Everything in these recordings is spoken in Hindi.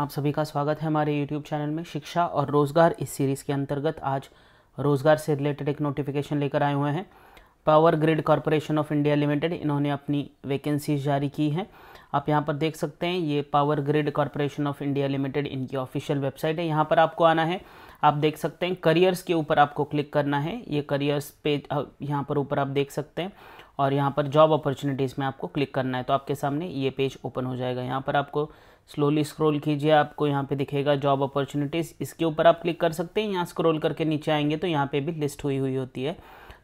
आप सभी का स्वागत है हमारे YouTube चैनल में। शिक्षा और रोज़गार इस सीरीज़ के अंतर्गत आज रोज़गार से रिलेटेड एक नोटिफिकेशन लेकर आए हुए हैं। Power grid corporation of India limited, इन्होंने अपनी वैकेंसीज जारी की हैं। आप यहाँ पर देख सकते हैं, ये power grid corporation of India limited इनकी ऑफिशियल वेबसाइट है। यहाँ पर आपको आना है, आप देख सकते हैं करियर्स के ऊपर आपको क्लिक करना है। ये करियर्स पेज यहाँ पर ऊपर आप देख सकते हैं और यहाँ पर जॉब अपॉर्चुनिटीज़ में आपको क्लिक करना है, तो आपके सामने ये पेज ओपन हो जाएगा। यहाँ पर आपको स्लोली स्क्रॉल कीजिए, आपको यहाँ पे दिखेगा जॉब अपॉर्चुनिटीज़, इसके ऊपर आप क्लिक कर सकते हैं। यहाँ स्क्रॉल करके नीचे आएंगे तो यहाँ पे भी लिस्ट हुई होती है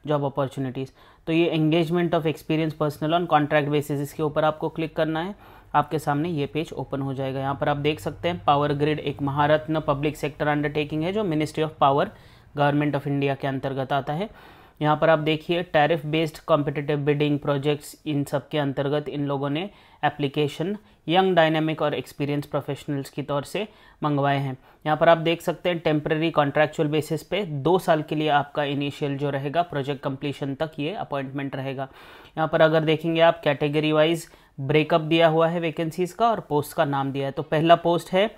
जॉब अपॉर्चुनिटीज़। तो ये engagement of experience personal on contract basis, इसके ऊपर आपको क्लिक करना है, आपके सामने ये पेज ओपन हो जाएगा। यहाँ पर आप देख सकते हैं पावर ग्रिड एक महारत्न पब्लिक सेक्टर अंडरटेकिंग है जो ministry of power government of India के अंतर्गत आता है। यहाँ पर आप देखिए tariff based competitive bidding projects, इन सब के अंतर्गत इन लोगों ने एप्लीकेशन यंग डायनेमिक और एक्सपीरियंस प्रोफेशनल्स की तौर से मंगवाए हैं। यहाँ पर आप देख सकते हैं टेम्पररी कॉन्ट्रैक्चुअल बेसिस पे 2 साल के लिए आपका इनिशियल जो रहेगा प्रोजेक्ट कंप्लीशन तक ये अपॉइंटमेंट रहेगा। यहाँ पर अगर देखेंगे आप कैटेगरी वाइज ब्रेकअप दिया हुआ है वैकेंसीज का और पोस्ट का नाम दिया है। तो पहला पोस्ट है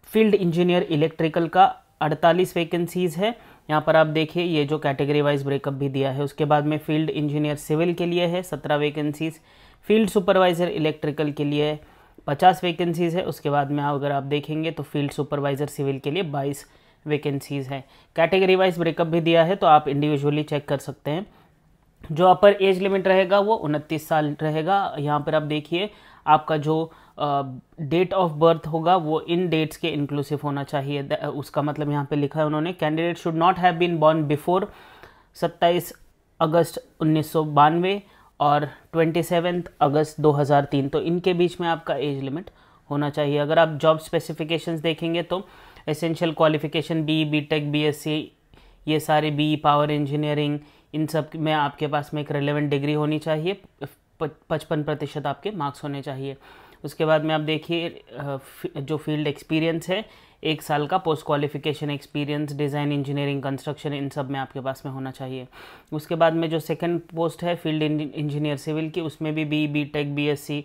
फील्ड इंजीनियर इलेक्ट्रिकल का, 48 वैकेंसीज है। यहाँ पर आप देखिए ये जो कैटेगरी वाइज ब्रेकअप भी दिया है। उसके बाद में फील्ड इंजीनियर सिविल के लिए है 17 वैकेंसीज, फील्ड सुपरवाइज़र इलेक्ट्रिकल के लिए 50 वैकेंसीज है। उसके बाद में अगर आप देखेंगे तो फील्ड सुपरवाइज़र सिविल के लिए 22 वैकेंसीज है। कैटेगरी वाइज ब्रेकअप भी दिया है, तो आप इंडिविजुअली चेक कर सकते हैं। जो अपर एज लिमिट रहेगा वो 29 साल रहेगा। यहाँ पर आप देखिए आपका जो डेट ऑफ बर्थ होगा वो इन डेट्स के इंक्लूसिव होना चाहिए। उसका मतलब यहाँ पे लिखा है उन्होंने, candidate should not have been born before 27 August 1992 और 27 अगस्त 2003, तो इनके बीच में आपका एज लिमिट होना चाहिए। अगर आप जॉब स्पेसिफिकेशंस देखेंगे तो एसेंशियल क्वालिफिकेशन बीटेक, बीएससी, ये सारे पावर इंजीनियरिंग, इन सब में आपके पास में एक रेलेवेंट डिग्री होनी चाहिए, 55% आपके मार्क्स होने चाहिए। उसके बाद में आप देखिए जो फील्ड एक्सपीरियंस है 1 साल का post qualification experience design, engineering, construction, इन सब में आपके पास में होना चाहिए। उसके बाद में जो सेकंड पोस्ट है फील्ड इंजीनियर सिविल की, उसमें भी बीटेक, बीएससी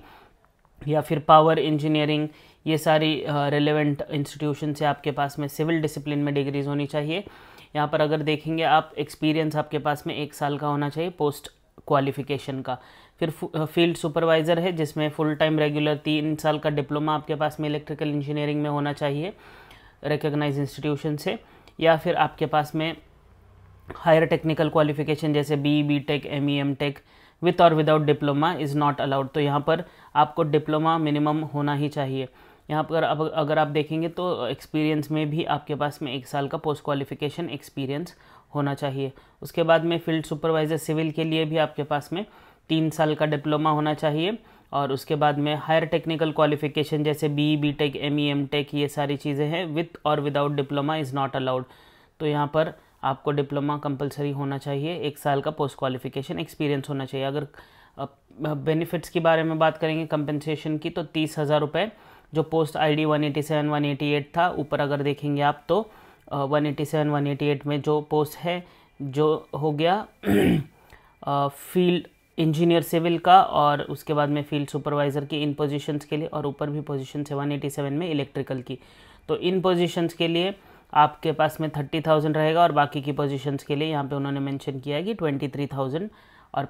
या फिर पावर इंजीनियरिंग, ये सारी रेलेवेंट इंस्टीट्यूशन से आपके पास में सिविल डिसिप्लिन में डिग्रीज होनी चाहिए। यहाँ पर अगर देखेंगे आप एक्सपीरियंस आपके पास में 1 साल का होना चाहिए पोस्ट क्वालिफिकेशन का। फिर फील्ड सुपरवाइज़र है जिसमें फुल टाइम रेगुलर 3 साल का डिप्लोमा आपके पास में इलेक्ट्रिकल इंजीनियरिंग में होना चाहिए रिकॉग्नाइज इंस्टीट्यूशन से, या फिर आपके पास में हायर टेक्निकल क्वालिफिकेशन जैसे बीटेक, एमटेक विथ और without diploma is not allowed. तो यहाँ पर आपको डिप्लोमा मिनिमम होना ही चाहिए। यहाँ पर अगर आप देखेंगे तो एक्सपीरियंस में भी आपके पास में 1 साल का पोस्ट क्वालिफिकेशन एक्सपीरियंस होना चाहिए। उसके बाद में फील्ड सुपरवाइज़र सिविल के लिए भी आपके पास में 3 साल का डिप्लोमा होना चाहिए, और उसके बाद में हायर टेक्निकल क्वालिफिकेशन जैसे बीटेक, एमटेक, ये सारी चीज़ें हैं, विथ और without diploma is not allowed. तो यहाँ पर आपको डिप्लोमा कंपलसरी होना चाहिए, 1 साल का पोस्ट क्वालिफिकेशन एक्सपीरियंस होना चाहिए। अगर बेनिफिट्स के बारे में बात करेंगे कंपनसेशन की, तो 30,000 रुपये जो पोस्ट ID 187, 188 था, ऊपर अगर देखेंगे आप तो 187, 188 में जो पोस्ट है जो हो गया फील्ड इंजीनियर सिविल का, और उसके बाद में फील्ड सुपरवाइज़र की इन पोजीशंस के लिए, और ऊपर भी पोजीशन है 187 में इलेक्ट्रिकल की। तो इन पोजीशंस के लिए आपके पास में 30,000 रहेगा, और बाकी की पोजीशंस के लिए यहाँ पे उन्होंने मेंशन किया है कि 23,000, और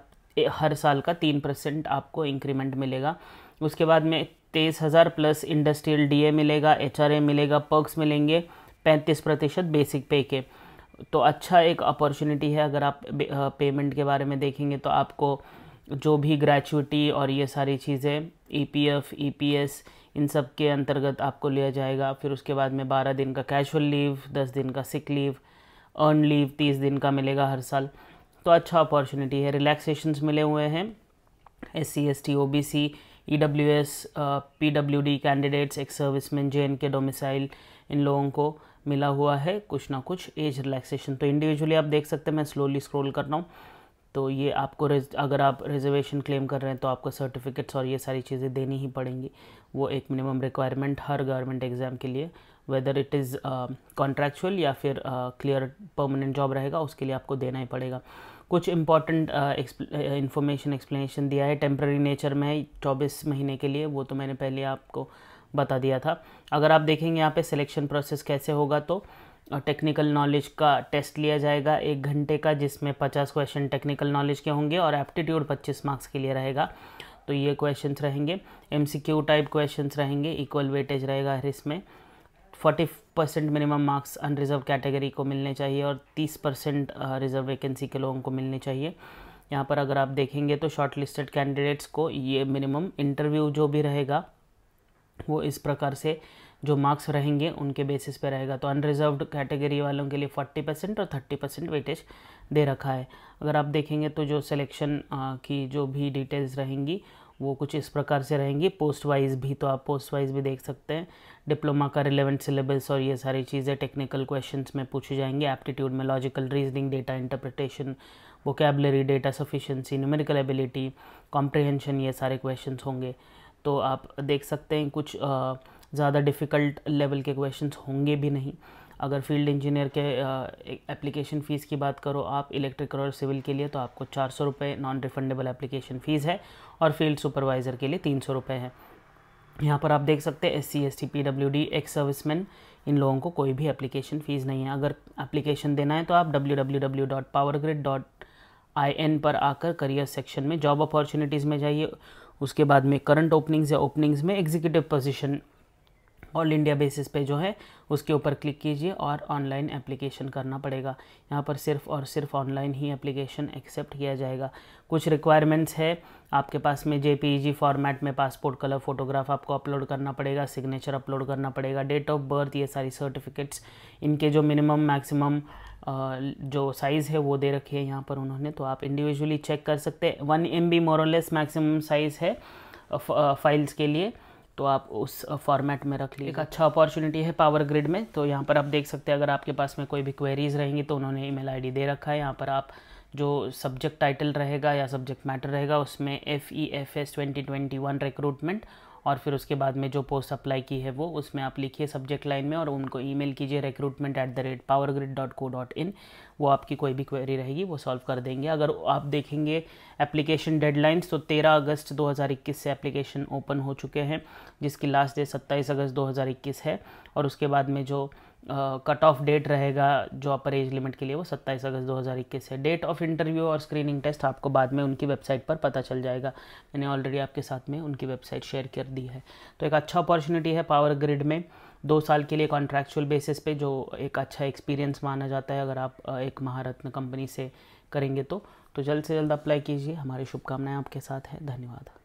हर साल का 3% आपको इंक्रीमेंट मिलेगा। उसके बाद में 23,000 प्लस इंडस्ट्रियल DA मिलेगा, HRA मिलेगा, पर्क्स मिलेंगे 35% बेसिक पे के। तो अच्छा एक अपॉर्चुनिटी है। अगर आप पेमेंट के बारे में देखेंगे तो आपको जो भी ग्रेचुइटी और ये सारी चीज़ें EPF, EPS, इन सब के अंतर्गत आपको लिया जाएगा। फिर उसके बाद में 12 दिन का कैजुअल लीव, 10 दिन का सिक लीव, अर्न लीव 30 दिन का मिलेगा हर साल। तो अच्छा अपॉर्चुनिटी है। रिलैक्सेशंस मिले हुए हैं SC, ST, OBC, EWS, PWD candidates, ex serviceman, JNK domicile, इन लोगों को मिला हुआ है कुछ ना कुछ एज रिलैक्सेशन। तो इंडिविजुअली आप देख सकते हैं, मैं स्लोली स्क्रॉल कर रहा हूँ। तो ये आपको अगर आप रिजर्वेशन क्लेम कर रहे हैं तो आपको सर्टिफिकेट्स और ये सारी चीज़ें देनी ही पड़ेंगी। वो एक मिनिमम रिक्वायरमेंट हर गवर्नमेंट एग्ज़ाम के लिए, वेदर इट इज़ कॉन्ट्रैक्चुअल या फिर क्लियर परमानेंट जॉब रहेगा, उसके लिए आपको देना ही पड़ेगा। कुछ इंपॉर्टेंट इन्फॉर्मेशन एक्सप्लेनेशन दिया है। टेम्प्रेरी नेचर में है, 24 महीने के लिए, वो तो मैंने पहले आपको बता दिया था। अगर आप देखेंगे यहाँ पे सिलेक्शन प्रोसेस कैसे होगा, तो टेक्निकल नॉलेज का टेस्ट लिया जाएगा 1 घंटे का, जिसमें 50 क्वेश्चन टेक्निकल नॉलेज के होंगे और एप्टीट्यूड 25 मार्क्स के लिए रहेगा। तो ये क्वेश्चंस रहेंगे, MCQ टाइप क्वेश्चंस रहेंगे, इक्वल वेटेज रहेगा हर इसमें। 40% मिनिमम मार्क्स अनरिजर्व कैटेगरी को मिलने चाहिए और 30% रिजर्व वैकेंसी के लोगों को मिलने चाहिए। यहाँ पर अगर आप देखेंगे तो शॉर्ट लिस्टेड कैंडिडेट्स को ये मिनिमम इंटरव्यू जो भी रहेगा वो इस प्रकार से जो मार्क्स रहेंगे उनके बेसिस पे रहेगा। तो अनरिजर्व्ड कैटेगरी वालों के लिए 40% और 30% वेटेज दे रखा है। अगर आप देखेंगे तो जो सिलेक्शन की जो भी डिटेल्स रहेंगी वो कुछ इस प्रकार से रहेंगी, पोस्ट वाइज भी, तो आप पोस्ट वाइज भी देख सकते हैं। डिप्लोमा का रिलेवेंट सिलेबस और ये सारी चीज़ें टेक्निकल क्वेश्चंस में पूछी जाएंगी। एप्टीट्यूड में logical reasoning, data interpretation, vocabulary, data sufficiency, numerical ability, comprehension, ये सारे क्वेश्चंस होंगे। तो आप देख सकते हैं कुछ ज़्यादा डिफ़िकल्ट लेवल के क्वेश्चंस होंगे भी नहीं। अगर फील्ड इंजीनियर के एप्लीकेशन फ़ीस की बात करो आप इलेक्ट्रिकल और सिविल के लिए, तो आपको 400 रुपये नॉन रिफंडेबल एप्लीकेशन फ़ीस है और फील्ड सुपरवाइज़र के लिए 300 रुपये है। यहाँ पर आप देख सकते हैं SC ST PWD ex serviceman, इन लोगों को कोई भी एप्लीकेशन फ़ीस नहीं है। अगर एप्लीकेशन देना है तो आप www.powergrid.in पर आकर करियर सेक्शन में जॉब अपॉर्चुनिटीज़ में जाइए। उसके बाद में करंट ओपनिंग्स या ओपनिंग्स में executive position all India basis पे जो है उसके ऊपर क्लिक कीजिए और ऑनलाइन एप्लीकेशन करना पड़ेगा। यहाँ पर सिर्फ और सिर्फ ऑनलाइन ही एप्लीकेशन एक्सेप्ट किया जाएगा। कुछ रिक्वायरमेंट्स है, आपके पास में JPEG फॉर्मेट में पासपोर्ट कलर फ़ोटोग्राफ आपको अपलोड करना पड़ेगा, सिग्नेचर अपलोड करना पड़ेगा, डेट ऑफ बर्थ, ये सारी सर्टिफिकेट्स, इनके जो मिनिमम मैक्सिमम जो साइज़ है वो दे रखी है यहाँ पर उन्होंने, तो आप इंडिविजुअली चेक कर सकते हैं। 1 MB मोरलेस मैक्सिमम साइज़ है फाइल्स के लिए, तो आप उस फॉर्मेट में रख लीजिए। एक अच्छा अपॉर्चुनिटी है पावर ग्रिड में। तो यहाँ पर आप देख सकते हैं, अगर आपके पास में कोई भी क्वेरीज़ रहेंगी तो उन्होंने ईमेल आईडी दे रखा है। यहाँ पर आप जो सब्जेक्ट टाइटल रहेगा या सब्जेक्ट मैटर रहेगा उसमें FEFS 2021 रिक्रूटमेंट और फिर उसके बाद में जो पोस्ट अप्लाई की है वो उसमें आप लिखिए सब्जेक्ट लाइन में और उनको ईमेल कीजिए recruitment@powergrid.co.in। वो आपकी कोई भी क्वेरी रहेगी वो सॉल्व कर देंगे। अगर आप देखेंगे एप्लीकेशन डेडलाइंस तो 13 अगस्त 2021 से एप्लीकेशन ओपन हो चुके हैं, जिसकी लास्ट डेट 27 अगस्त 2021 है और उसके बाद में जो कट ऑफ डेट रहेगा जो अपर एज लिमिट के लिए वो 27 अगस्त 2021 है। डेट ऑफ इंटरव्यू और स्क्रीनिंग टेस्ट आपको बाद में उनकी वेबसाइट पर पता चल जाएगा। मैंने ऑलरेडी आपके साथ में उनकी वेबसाइट शेयर कर दी है। तो एक अच्छा अपॉर्चुनिटी है पावर ग्रिड में, 2 साल के लिए कॉन्ट्रैक्चुअल बेसिस पे, जो एक अच्छा एक्सपीरियंस माना जाता है अगर आप एक महारत्न कंपनी से करेंगे तो जल्द से जल्द अप्लाई कीजिए। हमारी शुभकामनाएं आपके साथ है। धन्यवाद।